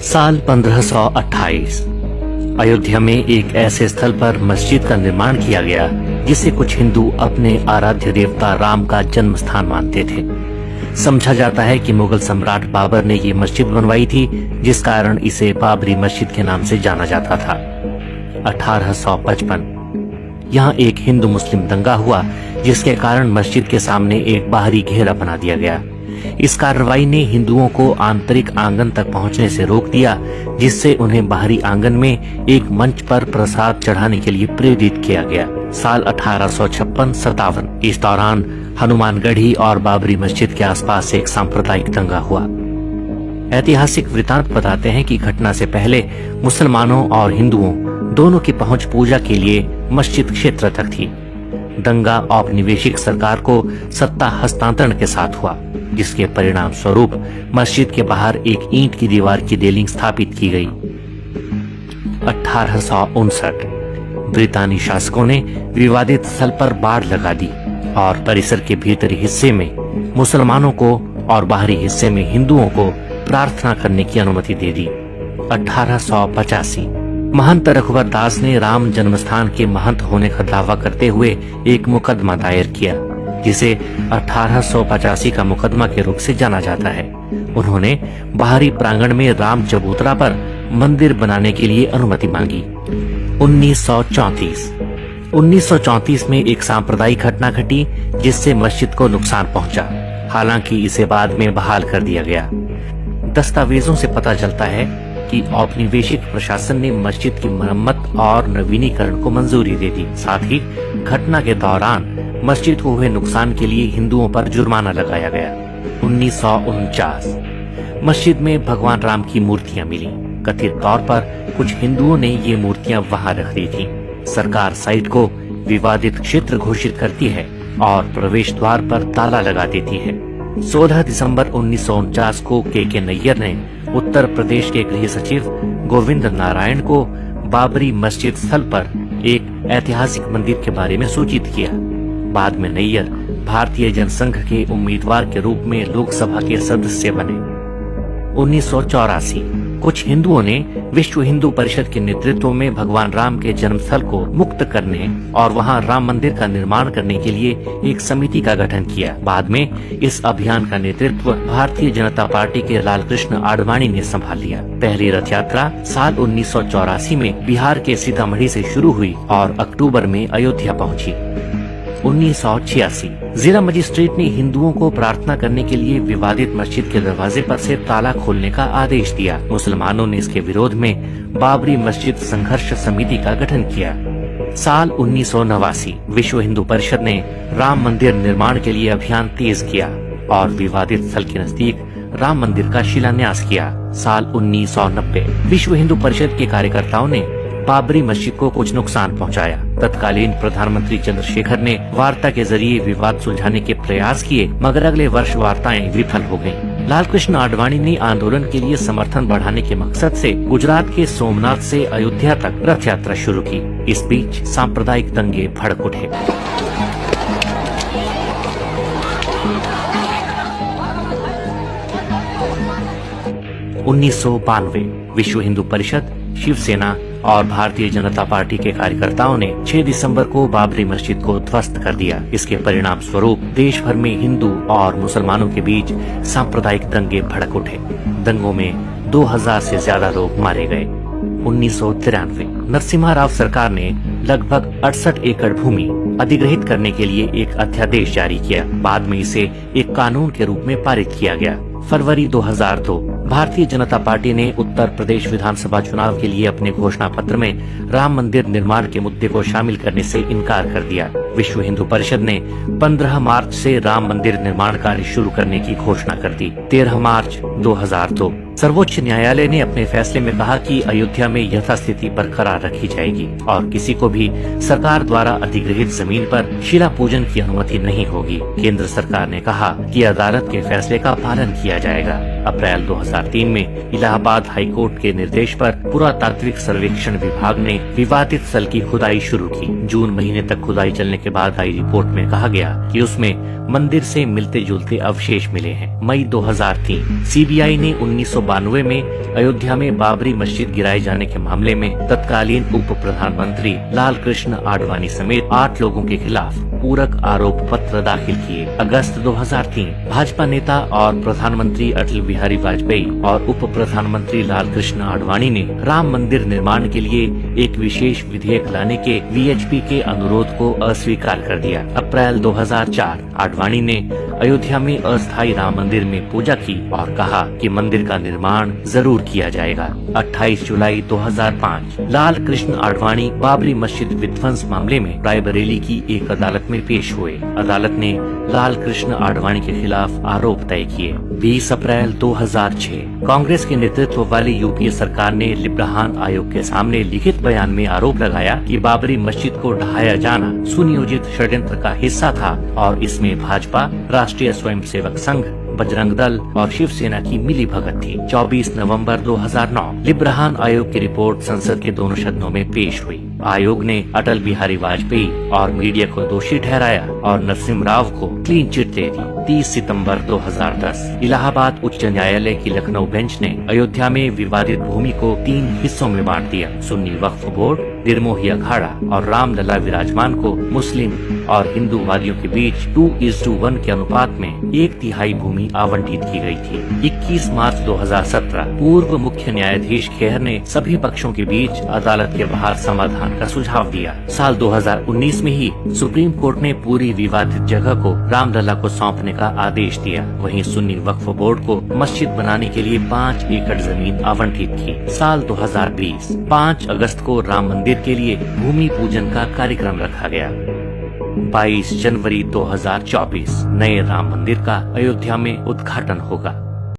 साल 1528 अयोध्या में एक ऐसे स्थल पर मस्जिद का निर्माण किया गया जिसे कुछ हिंदू अपने आराध्य देवता राम का जन्म स्थान मानते थे। समझा जाता है कि मुगल सम्राट बाबर ने ये मस्जिद बनवाई थी, जिस कारण इसे बाबरी मस्जिद के नाम से जाना जाता था। 1855 यहाँ एक हिंदू मुस्लिम दंगा हुआ, जिसके कारण मस्जिद के सामने एक बाहरी घेरा बना दिया गया। इस कार्रवाई ने हिंदुओं को आंतरिक आंगन तक पहुंचने से रोक दिया, जिससे उन्हें बाहरी आंगन में एक मंच पर प्रसाद चढ़ाने के लिए प्रेरित किया गया। साल 1856-57 इस दौरान हनुमानगढ़ी और बाबरी मस्जिद के आसपास एक सांप्रदायिक दंगा हुआ। ऐतिहासिक वृतांत बताते हैं कि घटना से पहले मुसलमानों और हिंदुओं दोनों की पहुंच पूजा के लिए मस्जिद क्षेत्र तक थी। दंगा औपनिवेशिक सरकार को सत्ता हस्तांतरण के साथ हुआ, जिसके परिणाम स्वरूप मस्जिद के बाहर एक ईंट की दीवार की रेलिंग स्थापित की गई। 1859 ब्रितानी शासकों ने विवादित स्थल पर बाड़ लगा दी और परिसर के भीतरी हिस्से में मुसलमानों को और बाहरी हिस्से में हिंदुओं को प्रार्थना करने की अनुमति दे दी। 1885 महंत रघुवर दास ने राम जन्मस्थान के महंत होने का दावा करते हुए एक मुकदमा दायर किया, जिसे 1885 का मुकदमा के रूप से जाना जाता है। उन्होंने बाहरी प्रांगण में राम चबूतरा पर मंदिर बनाने के लिए अनुमति मांगी। 1934 में एक सांप्रदायिक घटना घटी, जिससे मस्जिद को नुकसान पहुंचा। हालांकि इसे बाद में बहाल कर दिया गया। दस्तावेजों से पता चलता है कि औपनिवेशिक प्रशासन ने मस्जिद की मरम्मत और नवीनीकरण को मंजूरी दे दी। साथ ही घटना के दौरान मस्जिद को हुए नुकसान के लिए हिंदुओं पर जुर्माना लगाया गया। 1949 मस्जिद में भगवान राम की मूर्तियां मिली। कथित तौर पर कुछ हिंदुओं ने ये मूर्तियां वहां रख दी थी। सरकार साइट को विवादित क्षेत्र घोषित करती है और प्रवेश द्वार पर ताला लगा देती है। 16 दिसंबर 1949 को के नैयर ने उत्तर प्रदेश के गृह सचिव गोविंद नारायण को बाबरी मस्जिद स्थल पर एक ऐतिहासिक मंदिर के बारे में सूचित किया। बाद में नैयर भारतीय जनसंघ के उम्मीदवार के रूप में लोकसभा के सदस्य बने। 1984 कुछ हिंदुओं ने विश्व हिंदू परिषद के नेतृत्व में भगवान राम के जन्मस्थल को मुक्त करने और वहां राम मंदिर का निर्माण करने के लिए एक समिति का गठन किया। बाद में इस अभियान का नेतृत्व भारतीय जनता पार्टी के लालकृष्ण आडवाणी ने संभाल लिया। पहली रथ यात्रा साल 1984 में बिहार के सीतामढ़ी से शुरू हुई और अक्टूबर में अयोध्या पहुंची। 1986 जिला मजिस्ट्रेट ने हिंदुओं को प्रार्थना करने के लिए विवादित मस्जिद के दरवाजे पर से ताला खोलने का आदेश दिया। मुसलमानों ने इसके विरोध में बाबरी मस्जिद संघर्ष समिति का गठन किया। साल 1989 विश्व हिंदू परिषद ने राम मंदिर निर्माण के लिए अभियान तेज किया और विवादित स्थल के नजदीक राम मंदिर का शिलान्यास किया। साल 1990 विश्व हिंदू परिषद के कार्यकर्ताओं ने बाबरी मस्जिद को कुछ नुकसान पहुंचाया। तत्कालीन प्रधानमंत्री चंद्रशेखर ने वार्ता के जरिए विवाद सुलझाने के प्रयास किए, मगर अगले वर्ष वार्ताएं विफल हो गयीं। लालकृष्ण आडवाणी ने आंदोलन के लिए समर्थन बढ़ाने के मकसद से गुजरात के सोमनाथ से अयोध्या तक रथ यात्रा शुरू की। इस बीच सांप्रदायिक दंगे भड़क उठे। उन्नीस विश्व हिंदू परिषद, शिवसेना और भारतीय जनता पार्टी के कार्यकर्ताओं ने 6 दिसंबर को बाबरी मस्जिद को ध्वस्त कर दिया। इसके परिणाम स्वरूप देश भर में हिंदू और मुसलमानों के बीच सांप्रदायिक दंगे भड़क उठे। दंगों में 2000 से ज्यादा लोग मारे गए। 1993 नरसिम्हा राव सरकार ने लगभग 68 एकड़ भूमि अधिग्रहित करने के लिए एक अध्यादेश जारी किया। बाद में इसे एक कानून के रूप में पारित किया गया। फरवरी 2002 भारतीय जनता पार्टी ने उत्तर प्रदेश विधानसभा चुनाव के लिए अपने घोषणा पत्र में राम मंदिर निर्माण के मुद्दे को शामिल करने से इनकार कर दिया। विश्व हिंदू परिषद ने 15 मार्च से राम मंदिर निर्माण कार्य शुरू करने की घोषणा कर दी। 13 मार्च 2002 सर्वोच्च न्यायालय ने अपने फैसले में कहा कि अयोध्या में यथास्थिति बरकरार रखी जाएगी और किसी को भी सरकार द्वारा अधिग्रहित जमीन पर शिला पूजन की अनुमति नहीं होगी। केंद्र सरकार ने कहा कि अदालत के फैसले का पालन किया जाएगा। अप्रैल 2003 में इलाहाबाद हाईकोर्ट के निर्देश पर पुरातात्विक सर्वेक्षण विभाग ने विवादित स्थल की खुदाई शुरू की। जून महीने तक खुदाई चलने के बाद आई रिपोर्ट में कहा गया कि उसमें मंदिर से मिलते जुलते अवशेष मिले हैं। मई 2003 सीबीआई ने 1992 में अयोध्या में बाबरी मस्जिद गिराए जाने के मामले में तत्कालीन उप प्रधानमंत्री लाल कृष्ण आडवाणी समेत 8 लोगों के खिलाफ पूरक आरोप पत्र दाखिल किए। अगस्त 2003 भाजपा नेता और प्रधानमंत्री अटल बिहारी वाजपेयी और उप प्रधानमंत्री लाल कृष्ण आडवाणी ने राम मंदिर निर्माण के लिए एक विशेष विधेयक लाने के वीएचपी के अनुरोध को अस्वीकार कर दिया। अप्रैल 2004 आडवाणी ने अयोध्या में अस्थायी राम मंदिर में पूजा की और कहा कि मंदिर का निर्माण जरूर किया जाएगा। 28 जुलाई 2005 लाल कृष्ण आडवाणी बाबरी मस्जिद विध्वंस मामले में रायबरेली की एक अदालत में पेश हुए। अदालत ने लाल कृष्ण आडवाणी के खिलाफ आरोप तय किए। 20 अप्रैल 2006 कांग्रेस के नेतृत्व वाली यूपीए सरकार ने लिब्राहान आयोग के सामने लिखित बयान में आरोप लगाया कि बाबरी मस्जिद को ढहाया जाना सुनियोजित षड्यंत्र का हिस्सा था और इसमें भाजपा, राष्ट्रीय स्वयंसेवक संघ, बजरंग दल और शिवसेना की मिली भगत थी। 24 नवंबर 2009 लिब्राहान आयोग की रिपोर्ट संसद के दोनों सदनों में पेश हुई। आयोग ने अटल बिहारी वाजपेयी और मीडिया को दोषी ठहराया और नरसिम्हा राव को क्लीन चिट दे दी। 30 सितंबर 2010 इलाहाबाद उच्च न्यायालय की लखनऊ बेंच ने अयोध्या में विवादित भूमि को 3 हिस्सों में बांट दिया। सुन्नी वक्फ बोर्ड, निर्मोही अखाड़ा और रामलला विराजमान को मुस्लिम और हिंदू वादियों के बीच 2:1 के अनुपात में 1/3 भूमि आवंटित की गई थी। 21 मार्च 2017 पूर्व मुख्य न्यायाधीश खेहर ने सभी पक्षों के बीच अदालत के बाहर समाधान का सुझाव दिया। साल 2019 में ही सुप्रीम कोर्ट ने पूरी विवादित जगह को रामलला को सौंपने का आदेश दिया। वहीं सुन्नी वक्फ बोर्ड को मस्जिद बनाने के लिए 5 एकड़ जमीन आवंटित की। साल 2020 5 अगस्त को राम मंदिर के लिए भूमि पूजन का कार्यक्रम रखा गया। 22 जनवरी 2024 नए राम मंदिर का अयोध्या में उद्घाटन होगा।